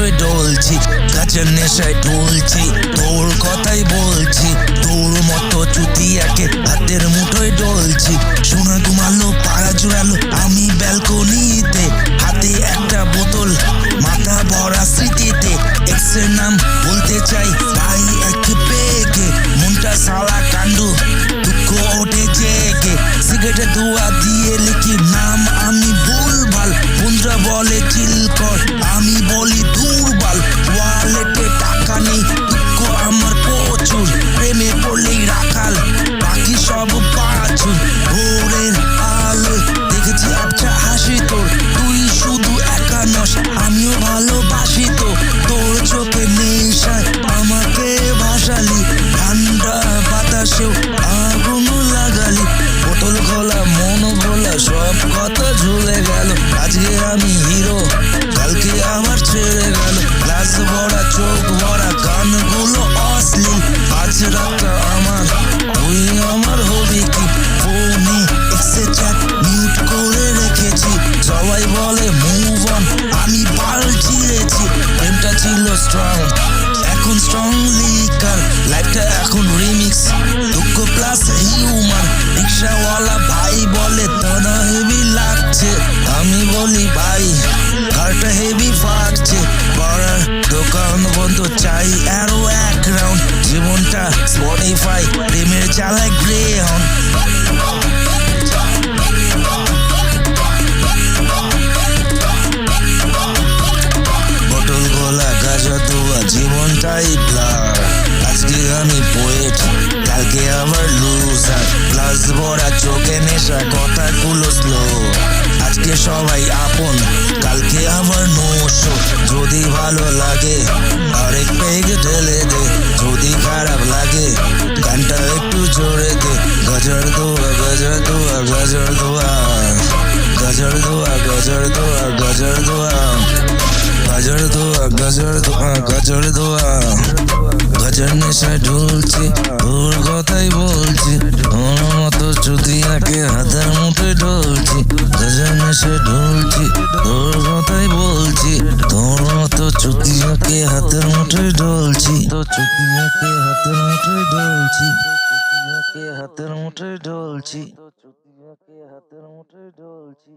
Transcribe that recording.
মুঠোয় ডলছি, গাছের নেশায় ঢুলছি, তোর কথাই বলছি। তোর মতো চুতিয়াকে হাতের মুঠোয় ডলছি। সোনা ঘুমালো, পাড়া জুড়ালো, আমি ব্যালকনিতে, হাতে একটা বোতল, মাথা ভরা স্মৃতিতে। এক্সের নাম বলতে চাই ভাই এক পেকে, মনটা সালা কান্ডু, দুঃখ ওঠে জেগে। সিগারেটে ধোয়া দিয়ে লিখি নাম আমি ভুলভাল, বন্ধুরা বলে চিল কর, আমি বলি দুর্বল। ওয়ালেটে টাকা নেই, দুঃখ আমার প্রচুর, প্রেমে পড়লেই রাখাল, বাকি সব পাচুর। ভোরের আলো দেখেছি আবছা হাসি তোর, তুই শুধু একা নস, আমিও ভালোবাসি তো। তোর চোখে নেশায় আমাকে ভাসালি, ঠান্ডা বাতাসেও আগুন লাগালি। বোতল খোলা, মন ভোলা, সব কথা ঝুলে গেল। আজকে আমি হিরো, কালকে আবার ছেড়ে গেল। গ্লাস ভরা, চোখ ভরা, গানগুলো অশ্লীল। আজ রাতটা আমার, তুই আমার হবি কি? ফোনে এক্সে চ্যাট মিউট করে রেখেছি, সবাই বলে মুভ অন, আমি পাল চিরেছি। প্রেমটা ছিল স্ট্রং, এখন স্ট্রং লিকার, লাইফটা এখন রিমিক্স, দুঃখ প্লাস হিউমার। রিক্সাওয়ালা ভাই বলে দাদা হেভি লাগছে, আমি বলি ভাই ঘরটা হেভি ফাটছে। পড়ার দোকান বন্ধ, চাই আরো এক রাউন্ড। জীবনটা স্পটিফাই, প্রেমের চালায় গ্রে হন। বোতল গোলা, গাজা ধোয়া, জীবনটাই ব্লার। আজকে আমি পোয়েট, কালকে আবার লুজার। গ্লাস ভরা, চোখে নেশা, কথাগুলো স্লো। আজকে সবাই আপন, কালকে আবার নোশো। যদি ভালো লাগে আরেক পেগ ঢেলে দে, যদি খারাপ লাগে গানটা একটু জোরে দে। গজর দোয়া, গজর দোয়া, গজর দোয়া, গজর দোয়া, গজর দোয়া, গজর দোয়া, গজর দোয়া, গজর দোয়া, গজর দোয়া। গজর নেশায় ঢুলছি, তোর কথাই বলছি, তোর মতো চুতিয়াকে হাতের মুঠোয় ঢলছি। গজর নেশায় ঢুলছি, তোর কথাই বলছি, তোর মতো চুতিয়াকে হাতের মুঠোয় ঢলছি। তো চুতিয়াকে হাতের মুঠোয় ঢলছি, চুতিয়াকে হাতের মুঠোয় ঢলছি, চুতিয়াকে হাতের মুঠোয় ঢলছি।